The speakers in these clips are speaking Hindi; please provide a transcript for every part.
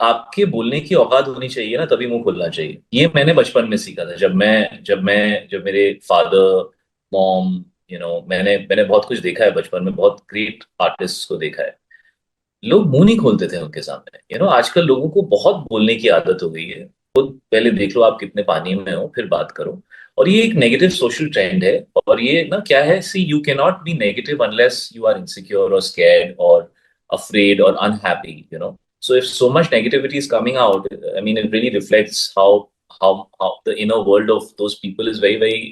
आपके बोलने की औकात होनी चाहिए ना, तभी मुंह खुलना चाहिए। ये मैंने बचपन में सीखा था। जब मेरे फादर, मॉम, मैंने मैंने बहुत कुछ देखा है बचपन में, बहुत ग्रेट आर्टिस्ट को देखा है। लोग मुंह नहीं खोलते थे उनके सामने। आजकल लोगों को बहुत बोलने की आदत हो गई है। खुद पहले देख लो आप कितने पानी में हो, फिर बात करो। और ये एक नेगेटिव सोशल ट्रेंड है। और ये ना क्या है, see you can not be negative unless you are insecure और स्कैर्ड और अफ्रेड और unhappy. So if so much negativity is coming out, I mean, it really reflects how the inner world of those people is very, very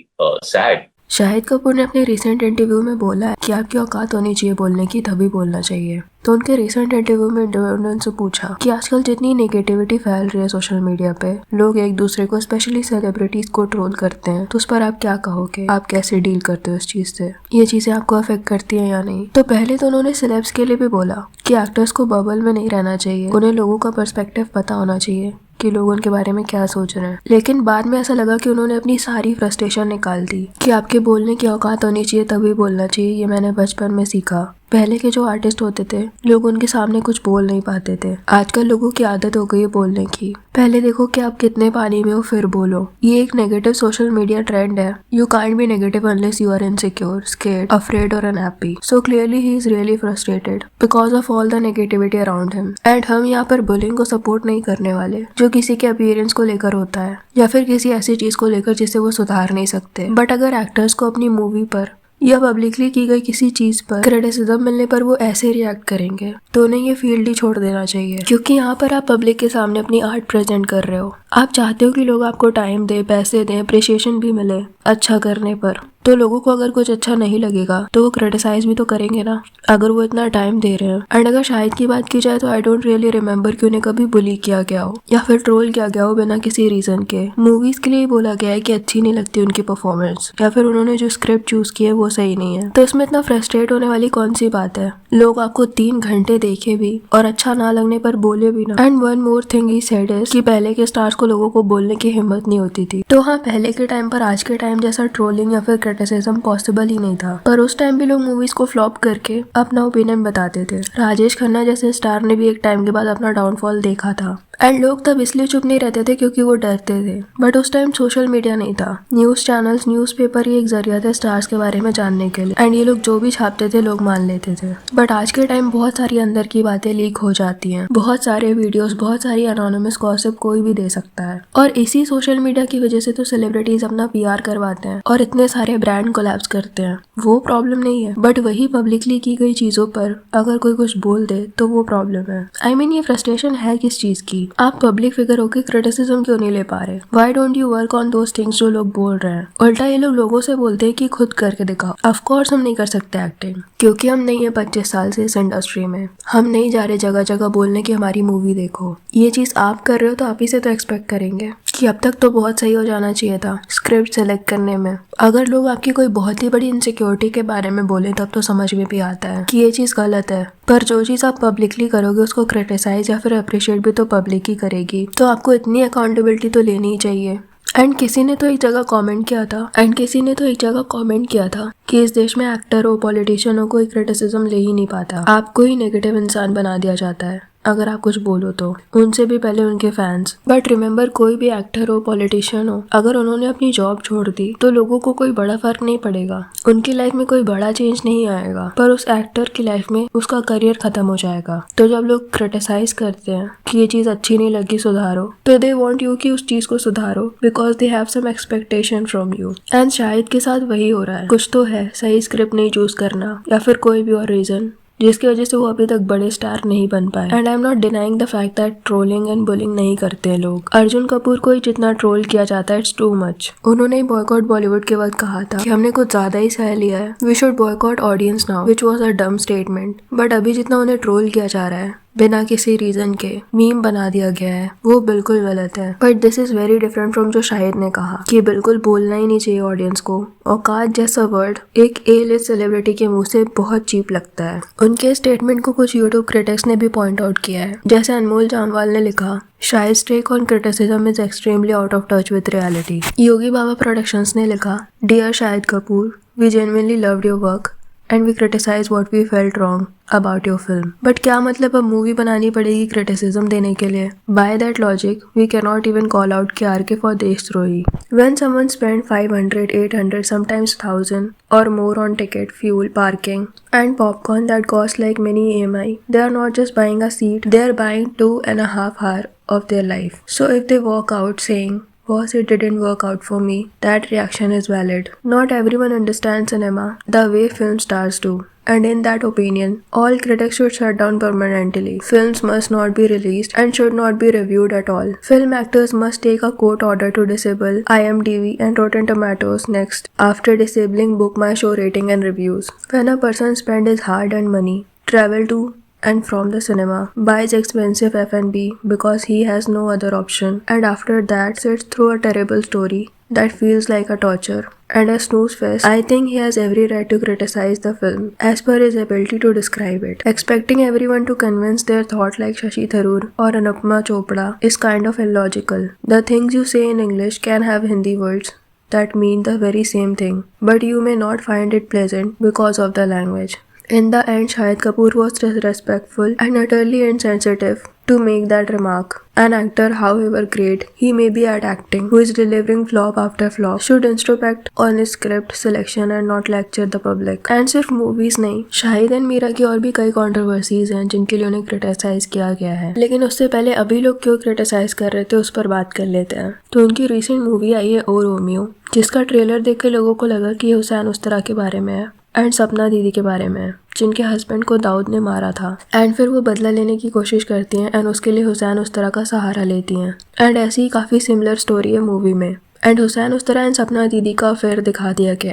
sad. Shahid Kapoor ने अपने रिसेंट इंटरव्यू में बोला है कि आपकी औकात होनी चाहिए बोलने की, तभी बोलना चाहिए। तो उनके रिसेंट इंटरव्यू में इंटरव्यूअर से पूछा कि आजकल जितनी नेगेटिविटी फैल रही है सोशल मीडिया पे, लोग एक दूसरे को स्पेशली सेलिब्रिटीज को ट्रोल करते हैं, तो उस पर आप क्या कहोगे? आप कैसे डील करते हो इस चीज से? ये चीजें आपको अफेक्ट करती है या नहीं? तो पहले तो उन्होंने सेलेब्स के लिए भी बोला कि एक्टर्स को बबल में नहीं रहना चाहिए, उन्हें लोगों का पर्सपेक्टिव पता होना चाहिए कि लोग उनके बारे में क्या सोच रहे हैं। लेकिन बाद में ऐसा लगा कि उन्होंने अपनी सारी फ्रस्ट्रेशन निकाल दी कि आपके बोलने की औकात होनी चाहिए, तभी बोलना चाहिए। ये मैंने बचपन में सीखा। पहले के जो आर्टिस्ट होते थे, लोग उनके सामने कुछ बोल नहीं पाते थे। आजकल लोगों की आदत हो गई है बोलने की। पहले देखो कि आप कितने पानी में हो, फिर बोलो। ये एक नेगेटिव सोशल मीडिया ट्रेंड है। You can't be negative unless you are insecure, scared, afraid और unhappy. So clearly he is really frustrated because of all the negativity around him. And हम यहाँ पर बुलिंग को सपोर्ट नहीं करने वाले, जो किसी के अपीयरेंस को लेकर होता है या फिर किसी ऐसी चीज को लेकर जिसे वो सुधार नहीं सकते। बट अगर एक्टर्स को अपनी मूवी पर या पब्लिकली की गई किसी चीज पर क्रिटिसिज्म मिलने पर वो ऐसे रिएक्ट करेंगे, तो उन्हें ये फील्ड ही छोड़ देना चाहिए। क्योंकि यहाँ पर आप पब्लिक के सामने अपनी आर्ट प्रेजेंट कर रहे हो। आप चाहते हो कि लोग आपको टाइम दे, पैसे दें, अप्रिशिएशन भी मिले अच्छा करने पर। तो लोगों को अगर कुछ अच्छा नहीं लगेगा तो वो क्रिटिसाइज भी तो करेंगे ना, अगर वो इतना टाइम दे रहे हैं। एंड अगर शाहिद की बात की जाए तो आई डोंट रियली रिमेम्बर कि उन्हें कभी बुली किया गया हो या फिर ट्रोल किया गया हो बिना किसी रीजन के। मूवीज के लिए बोला गया है कि अच्छी नहीं लगती उनकी परफॉर्मेंस, या फिर उन्होंने जो स्क्रिप्ट चूज की है वो सही नहीं है। तो इसमें इतना फ्रस्ट्रेट होने वाली कौन सी बात है? लोग आपको 3 घंटे देखे भी और अच्छा ना लगने पर बोले भी ना। And one more thing he said is कि पहले के स्टार्स को लोगों को बोलने की हिम्मत नहीं होती थी। तो हाँ, पहले के टाइम पर आज के टाइम जैसा ट्रोलिंग या फिर क्रिटिसिज्म पॉसिबल ही नहीं था। पर उस टाइम भी लोग मूवीज को फ्लॉप करके अपना ओपिनियन बताते थे। राजेश खन्ना जैसे स्टार ने भी एक टाइम के बाद अपना डाउनफॉल देखा था। एंड लोग तब इसलिए चुप नहीं रहते थे क्योंकि वो डरते थे। बट उस टाइम सोशल मीडिया नहीं था, न्यूज चैनल्स, न्यूज़पेपर ही एक जरिया थे स्टार्स के बारे में जानने के लिए। एंड ये लोग जो भी छापते थे लोग मान लेते थे। बट आज के टाइम बहुत सारी अंदर की बातें लीक हो जाती हैं, बहुत सारे वीडियोस, बहुत सारी अनोनिमस गॉसिप कोई भी दे सकता है। और इसी सोशल मीडिया की वजह से तो सेलिब्रिटीज अपना पीआर करवाते हैं और इतने सारे ब्रांड कोलैप्स करते हैं। वो प्रॉब्लम नहीं है, बट वही पब्लिकली की गई चीजों पर अगर कोई कुछ बोल दे तो वो प्रॉब्लम है। आई मीन ये फ्रस्ट्रेशन है किस चीज की? आप पब्लिक फिगर होकर क्रिटिसिज्म क्यों नहीं ले पा रहे? Why don't you work on those things जो लोग बोल रहे हैं? उल्टा ये लोग लोगों से बोलते हैं कि खुद करके दिखाओ। ऑफ कोर्स हम नहीं कर सकते एक्टिंग, क्योंकि हम नहीं है 25 साल से इस इंडस्ट्री में। हम नहीं जा रहे जगह जगह बोलने की हमारी मूवी देखो। ये चीज आप कर रहे हो तो आप ही से तो एक्सपेक्ट करेंगे कि अब तक तो बहुत सही हो जाना चाहिए था स्क्रिप्ट सेलेक्ट करने में। अगर लोग आपकी कोई बहुत ही बड़ी इनसिक्योरिटी के बारे में बोले तब तो समझ में भी आता है कि ये चीज गलत है। पर जो चीज आप पब्लिकली करोगे उसको क्रिटिसाइज या फिर अप्रिशिएट भी तो पब्लिक ही करेगी। तो आपको इतनी अकाउंटेबिलिटी तो लेनी ही चाहिए। एंड किसी ने तो एक जगह कमेंट किया था कि इस देश में एक्टर हो, पॉलिटिशियन हो, कोई क्रिटिसिज्म ले ही नहीं पाता। आपको ही नेगेटिव इंसान बना दिया जाता है अगर आप कुछ बोलो तो, उनसे भी पहले उनके फैंस। बट रिमेम्बर, कोई भी एक्टर हो, पॉलिटिशियन हो, अगर उन्होंने अपनी जॉब छोड़ दी तो लोगों को कोई बड़ा फर्क नहीं पड़ेगा, उनकी लाइफ में कोई बड़ा चेंज नहीं आएगा। पर उस एक्टर की लाइफ में उसका करियर खत्म हो जाएगा। तो जब लोग क्रिटिसाइज करते हैं कि ये चीज अच्छी नहीं लगी, सुधारो, तो दे वॉन्ट यू कि उस चीज को सुधारो because they have some expectation from you. And Shahid के साथ वही हो रहा है। कुछ तो है, सही स्क्रिप्ट नहीं चूज करना या फिर कोई भी और रीजन जिसकी वजह से वो अभी तक बड़े स्टार नहीं बन पाए। And I am not denying the fact that trolling and bullying नहीं करते हैं लोग। अर्जुन कपूर को ही जितना ट्रोल किया जाता है, इट्स टू मच। उन्होंने ही बॉयकॉट बॉलीवुड के वक्त कहा था कि हमने कुछ ज्यादा ही सह लिया है, we should boycott audience now, which was a dumb statement. But अभी जितना उन्हें ट्रोल किया जा रहा है बिना किसी रीजन के, मीम बना दिया गया है, वो बिल्कुल गलत है। But this is very different from जो शाहिद ने कहा कि बिल्कुल बोलना ही नहीं चाहिए ऑडियंस को। औकात जैसा वर्ड एक ए लिस्ट सेलिब्रिटी के मुंह से बहुत चीप लगता है। उनके स्टेटमेंट को कुछ यूट्यूब क्रिटिक्स ने भी पॉइंट आउट किया है, जैसे अनमोल जामवाल ने लिखा, Shahid take on criticism is extremely out of touch with reality. Yogi Baba productions ने लिखा, dear Shahid Kapoor, we genuinely loved your work and we criticize what we felt wrong about your film. But क्या मतलब अब मूवी बनानी पड़ेगी क्रिटिसिज्म देने के लिए? By that logic, we cannot even call out KRK for देशद्रोही. When someone spend 500, 800, sometimes 1000 or more on ticket, fuel, parking, and popcorn that cost like many EMI, they are not just buying a seat, they are buying 2.5 hours of their life. So if they walk out saying, "Boss, it didn't work out for me," that reaction is valid. Not everyone understands cinema the way film stars do. And in that opinion, all critics should shut down permanently. Films must not be released and should not be reviewed at all. Film actors must take a court order to disable IMDb and Rotten Tomatoes next, after disabling Book My Show rating and reviews. When a person spends his hard-earned money, travel to and from the cinema, buys expensive F&B because he has no other option, and after that sits through a terrible story that feels like a torture and a snooze fest, I think he has every right to criticize the film as per his ability to describe it. Expecting everyone to convince their thought like Shashi Tharoor or Anupama Chopra is kind of illogical. The things you say in English can have Hindi words that mean the very same thing, but you may not find it pleasant because of the language. In the end, Shahid Kapoor was disrespectful and utterly insensitive to make that remark. An actor, however great he may be at acting, who is delivering flop after flop, should introspect on his script selection and not lecture the public. And सिर्फ मूवीज नहीं, शाहिद एंड मीरा की और भी कई कंट्रोवर्सीज हैं जिनके लिए उन्हें क्रिटिसाइज किया गया है. लेकिन उससे पहले अभी लोग क्यों क्रिटिसाइज कर रहे थे उस पर बात कर लेते हैं. तो उनकी रिसेंट मूवी आई है ओ रोमियो, जिसका ट्रेलर देख के लोगों को लगा कि ये हुसैन उस्तरा के बारे में है एंड सपना दीदी के बारे में, जिनके हस्बैंड को दाऊद ने मारा था. एंड फिर वो बदला लेने की कोशिश करती हैं एंड उसके लिए हुसैन उस्तरा का सहारा लेती हैं. एंड ऐसी ही काफ़ी सिमिलर स्टोरी है मूवी में. एंड हुसैन उस्तरा एंड सपना दीदी का अफेयर दिखा दिया गया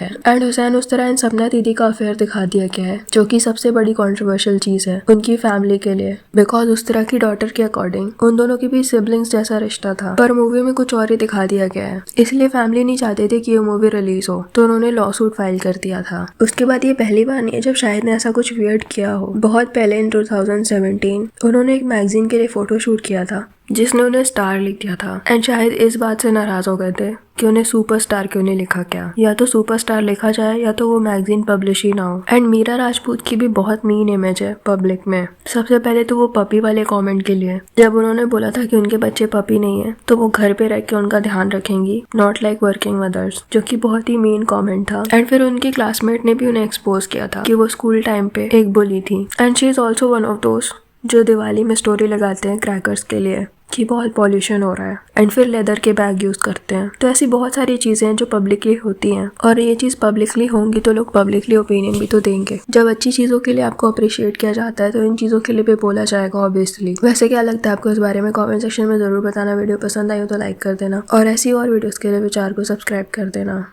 है. जो कि सबसे बड़ी कंट्रोवर्शियल चीज़ है उनकी फैमिली के लिए, बिकॉज उस्तरा की डॉटर के अकॉर्डिंग उन दोनों के भी सिबलिंग्स जैसा रिश्ता था, पर मूवी में कुछ और ही दिखा दिया गया है. इसलिए फैमिली नहीं चाहते थे कि ये मूवी रिलीज हो, तो उन्होंने लॉ सूट फाइल कर दिया था. उसके बाद ये पहली बार नहीं है जब शाहिद ने ऐसा कुछ वियर्ड किया हो. बहुत पहले इन 2017 उन्होंने एक मैगजीन के लिए फोटो शूट किया था जिसने उन्हें स्टार लिख दिया था. एंड शायद इस बात से नाराज हो गए थे कि उन्हें सुपरस्टार क्यों नहीं लिखा. क्या या तो सुपरस्टार लिखा जाए या तो वो मैगजीन पब्लिश ही ना हो. एंड मीरा राजपूत की भी बहुत मीन इमेज है पब्लिक में. सबसे पहले तो वो पपी वाले कमेंट के लिए, जब उन्होंने बोला था कि उनके बच्चे पपी नहीं है तो वो घर पे रह के उनका ध्यान रखेंगी, नॉट लाइक वर्किंग मदर्स, जो कि बहुत ही मीन कमेंट था. एंड फिर उनकी क्लासमेट ने भी उन्हें एक्सपोज किया था कि वो स्कूल टाइम पे एक बुली थी. And she is also one of दोस्त जो दिवाली में स्टोरी लगाते हैं क्रैकर्स के लिए कि बहुत पॉल्यूशन हो रहा है, एंड फिर लेदर के बैग यूज करते हैं. तो ऐसी बहुत सारी चीजें हैं जो पब्लिकली होती हैं, और ये चीज पब्लिकली होंगी तो लोग पब्लिकली ओपिनियन भी तो देंगे. जब अच्छी चीजों के लिए आपको अप्रिशिएट किया जाता है तो इन चीजों के लिए भी बोला जाएगा ऑब्वियसली. वैसे क्या लगता है आपको इस बारे में? कमेंट सेक्शन में जरूर बताना. वीडियो पसंद आई हो तो लाइक कर देना, और ऐसी और वीडियोस के लिए विचार को सब्सक्राइब कर देना.